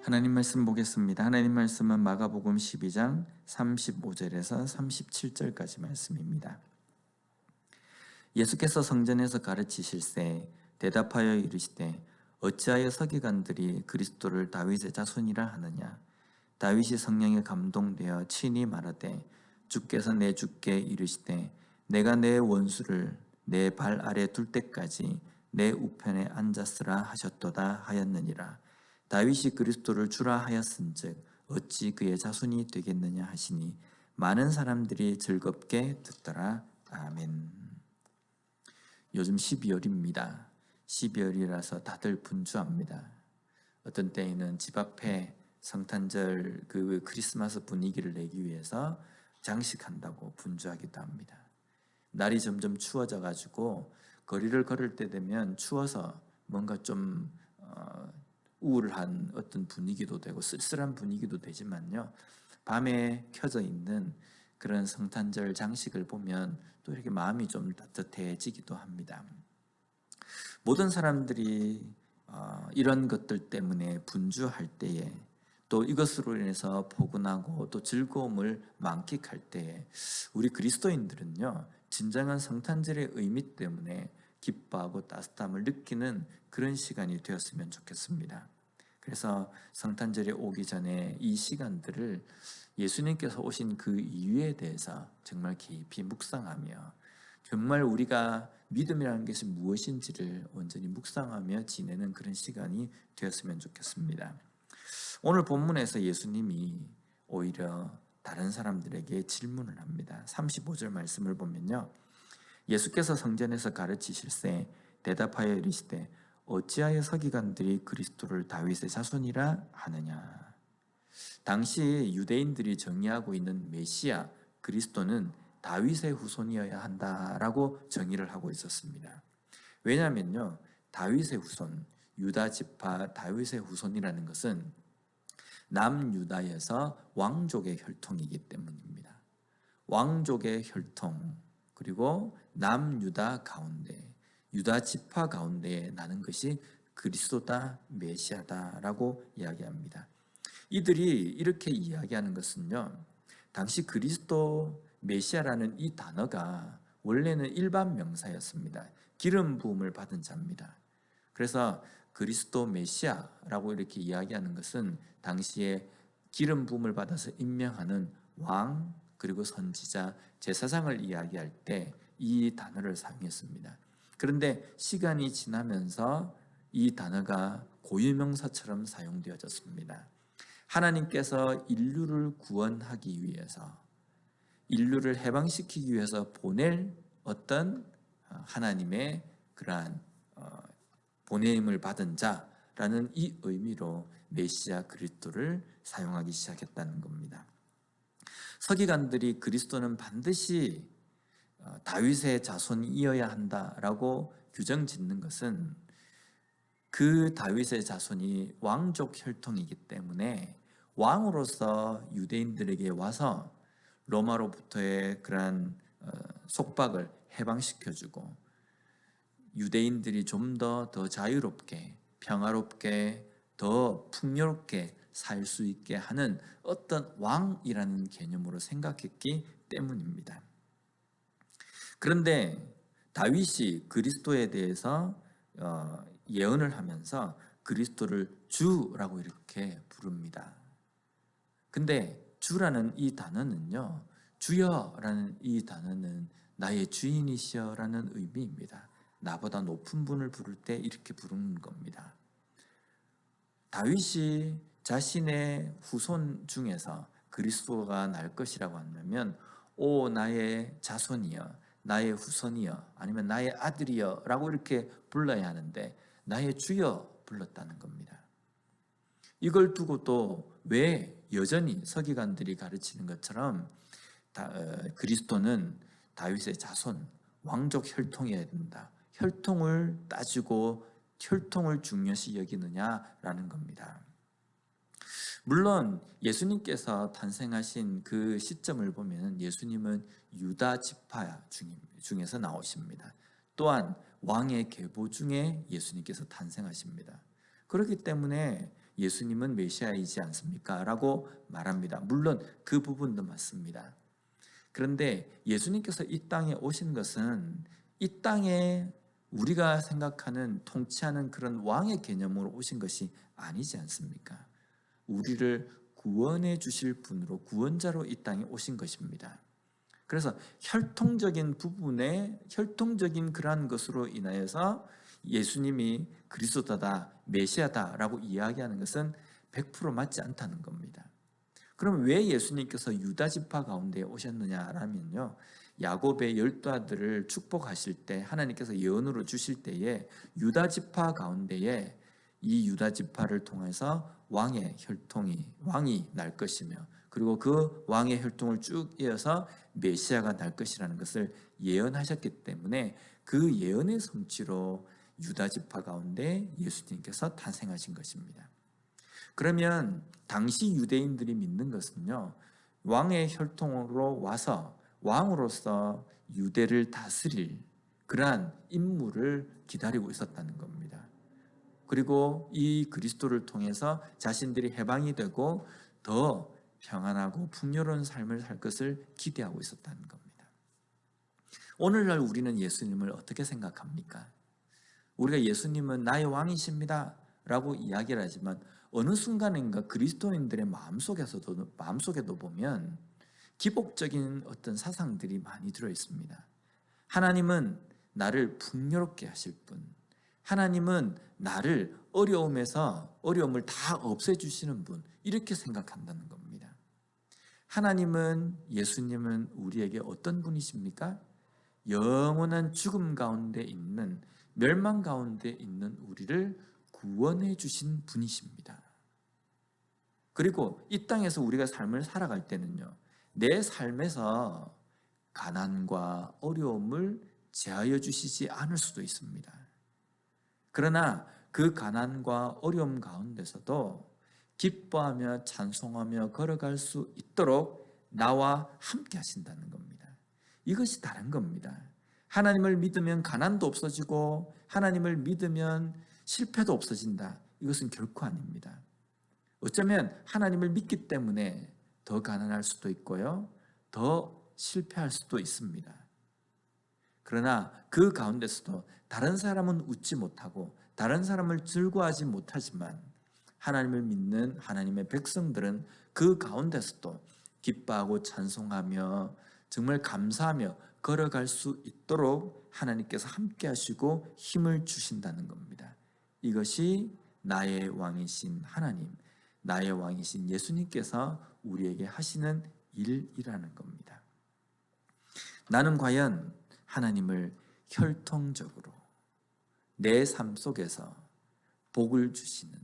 하나님 말씀 보겠습니다. 하나님 말씀은 마가복음 12장 35절에서 37절까지 말씀입니다. 예수께서 성전에서 가르치실세 대답하여 이르시되 어찌하여 서기관들이 그리스도를 다윗의 자손이라 하느냐. 다윗이 성령에 감동되어 친히 말하되 주께서 내 주께 이르시되 내가 내 원수를 내 발 아래 둘 때까지 내 우편에 앉았으라 하셨도다 하였느니라. 다윗이 그리스도를 주라 하였은즉 어찌 그의 자손이 되겠느냐 하시니 많은 사람들이 즐겁게 듣더라. 아멘. 요즘 12월입니다. 12월이라서 다들 분주합니다. 어떤 때에는 집 앞에 성탄절 그 크리스마스 분위기를 내기 위해서 장식한다고 분주하기도 합니다. 날이 점점 추워져 가지고 거리를 걸을 때 되면 추워서 뭔가 좀 우울한 어떤 분위기도 되고 쓸쓸한 분위기도 되지만요, 밤에 켜져 있는 그런 성탄절 장식을 보면 또 이렇게 마음이 좀 따뜻해지기도 합니다. 모든 사람들이 이런 것들 때문에 분주할 때에, 또 이것으로 인해서 포근하고 또 즐거움을 만끽할 때에 우리 그리스도인들은요, 진정한 성탄절의 의미 때문에 기뻐하고 따뜻함을 느끼는 그런 시간이 되었으면 좋겠습니다. 그래서 성탄절이 오기 전에 이 시간들을 예수님께서 오신 그 이유에 대해서 정말 깊이 묵상하며, 정말 우리가 믿음이라는 것이 무엇인지를 온전히 묵상하며 지내는 그런 시간이 되었으면 좋겠습니다. 오늘 본문에서 예수님이 오히려 다른 사람들에게 질문을 합니다. 35절 말씀을 보면요, 예수께서 성전에서 가르치실세 대답하여 이르시되 어찌하여 서기관들이 그리스도를 다윗의 자손이라 하느냐. 당시 유대인들이 정의하고 있는 메시아 그리스도는 다윗의 후손이어야 한다라고 정의를 하고 있었습니다. 왜냐하면요, 다윗의 후손, 유다 지파 다윗의 후손이라는 것은 남유다에서 왕족의 혈통이기 때문입니다. 왕족의 혈통, 그리고 남유다 가운데, 유다 지파 가운데에 나는 것이 그리스도다, 메시아다라고 이야기합니다. 이들이 이렇게 이야기하는 것은요, 당시 그리스도, 메시아라는 이 단어가 원래는 일반 명사였습니다. 기름 부음을 받은 자입니다. 그래서 그리스도 메시아라고 이렇게 이야기하는 것은 당시에 기름 부음을 받아서 임명하는 왕, 그리고 선지자, 제사장을 이야기할 때 이 단어를 사용했습니다. 그런데 시간이 지나면서 이 단어가 고유명사처럼 사용되어졌습니다. 하나님께서 인류를 구원하기 위해서, 인류를 해방시키기 위해서 보낼 어떤 하나님의 그러한 보냄을 받은 자라는 이 의미로 메시아 그리스도를 사용하기 시작했다는 겁니다. 서기관들이 그리스도는 반드시 다윗의 자손이어야 한다라고 규정 짓는 것은 그 다윗의 자손이 왕족 혈통이기 때문에 왕으로서 유대인들에게 와서 로마로부터의 그러한 속박을 해방시켜주고 유대인들이 좀 더 자유롭게, 평화롭게, 더 풍요롭게 살 수 있게 하는 어떤 왕이라는 개념으로 생각했기 때문입니다. 그런데 다윗이 그리스도에 대해서 예언을 하면서 그리스도를 주라고 이렇게 부릅니다. 근데 주라는 이 단어는요, 주여라는 이 단어는 나의 주인이시여라는 의미입니다. 나보다 높은 분을 부를 때 이렇게 부르는 겁니다. 다윗이 자신의 후손 중에서 그리스도가 날 것이라고 한다면 오 나의 자손이여, 나의 후손이여, 아니면 나의 아들이여 라고 이렇게 불러야 하는데 나의 주여 불렀다는 겁니다. 이걸 두고 또 왜 여전히 서기관들이 가르치는 것처럼 그리스도는 다윗의 자손, 왕족 혈통이어야 된다, 혈통을 따지고 혈통을 중요시 여기느냐라는 겁니다. 물론 예수님께서 탄생하신 그 시점을 보면 예수님은 유다 지파 중에서 나오십니다. 또한 왕의 계보 중에 예수님께서 탄생하십니다. 그렇기 때문에 예수님은 메시아이지 않습니까? 라고 말합니다. 물론 그 부분도 맞습니다. 그런데 예수님께서 이 땅에 오신 것은 이 땅에 우리가 생각하는 통치하는 그런 왕의 개념으로 오신 것이 아니지 않습니까? 우리를 구원해 주실 분으로, 구원자로 이 땅에 오신 것입니다. 그래서 혈통적인 부분에 혈통적인 그러한 것으로 인하여서 예수님이 그리스도다, 메시아다라고 이야기하는 것은 100% 맞지 않다는 겁니다. 그럼 왜 예수님께서 유다 지파 가운데 오셨느냐라면요, 야곱의 12아들을 축복하실 때 하나님께서 예언으로 주실 때에 유다 지파 가운데에 이 유다 지파를 통해서 왕이 날 것이며, 그리고 그 왕의 혈통을 쭉 이어서 메시아가 날 것이라는 것을 예언하셨기 때문에 그 예언의 성취로 유다 지파 가운데 예수님께서 탄생하신 것입니다. 그러면 당시 유대인들이 믿는 것은요, 왕의 혈통으로 와서 왕으로서 유대를 다스릴 그러한 임무를 기다리고 있었다는 겁니다. 그리고 이 그리스도를 통해서 자신들이 해방이 되고 더 평안하고 풍요로운 삶을 살 것을 기대하고 있었다는 겁니다. 오늘날 우리는 예수님을 어떻게 생각합니까? 우리가 예수님은 나의 왕이십니다 라고 이야기를 하지만 어느 순간인가 그리스도인들의 마음속에도 보면 기복적인 어떤 사상들이 많이 들어 있습니다. 하나님은 나를 풍요롭게 하실 분, 하나님은 나를 어려움을 다 없애주시는 분, 이렇게 생각한다는 겁니다. 하나님은, 예수님은 우리에게 어떤 분이십니까? 영원한 죽음 가운데 있는, 멸망 가운데 있는 우리를 구원해 주신 분이십니다. 그리고 이 땅에서 우리가 삶을 살아갈 때는요, 내 삶에서 가난과 어려움을 제하여 주시지 않을 수도 있습니다. 그러나 그 가난과 어려움 가운데서도 기뻐하며 찬송하며 걸어갈 수 있도록 나와 함께 하신다는 겁니다. 이것이 다른 겁니다. 하나님을 믿으면 가난도 없어지고 하나님을 믿으면 실패도 없어진다. 이것은 결코 아닙니다. 어쩌면 하나님을 믿기 때문에 더 가난할 수도 있고요, 더 실패할 수도 있습니다. 그러나 그 가운데서도 다른 사람은 웃지 못하고 다른 사람을 즐거워하지 못하지만 하나님을 믿는 하나님의 백성들은 그 가운데서도 기뻐하고 찬송하며 정말 감사하며 걸어갈 수 있도록 하나님께서 함께 하시고 힘을 주신다는 겁니다. 이것이 나의 왕이신 하나님, 나의 왕이신 예수님께서 우리에게 하시는 일이라는 겁니다. 나는 과연 하나님을 혈통적으로 내 삶 속에서 복을 주시는,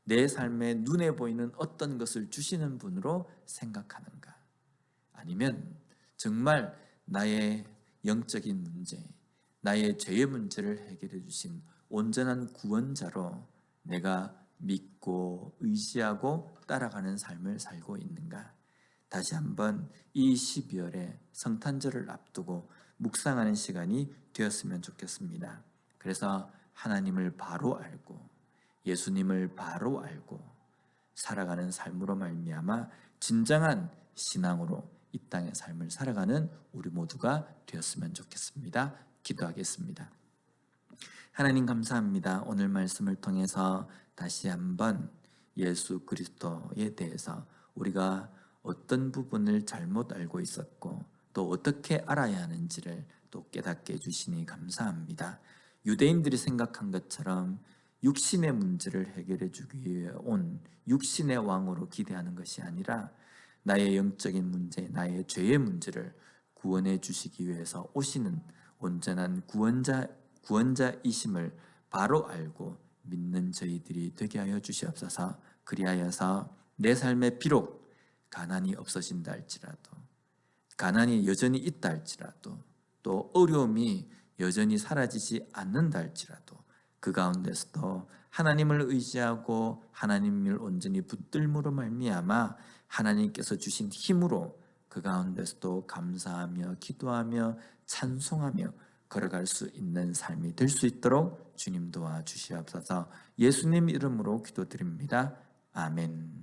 내 삶에 눈에 보이는 어떤 것을 주시는 분으로 생각하는가? 아니면 정말 나의 영적인 문제, 나의 죄의 문제를 해결해 주신 온전한 구원자로 내가 믿고 의지하고 따라가는 삶을 살고 있는가? 다시 한번 이 12월에 성탄절을 앞두고 묵상하는 시간이 되었으면 좋겠습니다. 그래서 하나님을 바로 알고 예수님을 바로 알고 살아가는 삶으로 말미암아 진정한 신앙으로 이 땅의 삶을 살아가는 우리 모두가 되었으면 좋겠습니다. 기도하겠습니다. 하나님 감사합니다. 오늘 말씀을 통해서 다시 한번 예수 그리스도에 대해서 우리가 어떤 부분을 잘못 알고 있었고 또 어떻게 알아야 하는지를 또 깨닫게 해주시니 감사합니다. 유대인들이 생각한 것처럼 육신의 문제를 해결해 주기 위해 온 육신의 왕으로 기대하는 것이 아니라 나의 영적인 문제, 나의 죄의 문제를 구원해 주시기 위해서 오시는 온전한 구원자이심을 바로 알고 믿는 저희들이 되게 하여 주시옵소서. 그리하여서 내 삶에 비록 가난이 없어진다 할지라도, 가난이 여전히 있다 할지라도, 또 어려움이 여전히 사라지지 않는다 할지라도 그 가운데서도 하나님을 의지하고 하나님을 온전히 붙들므로 말미암아 하나님께서 주신 힘으로 그 가운데서도 감사하며 기도하며 찬송하며 걸어갈 수 있는 삶이 될 수 있도록 주님 도와주시옵소서. 예수님 이름으로 기도드립니다. 아멘.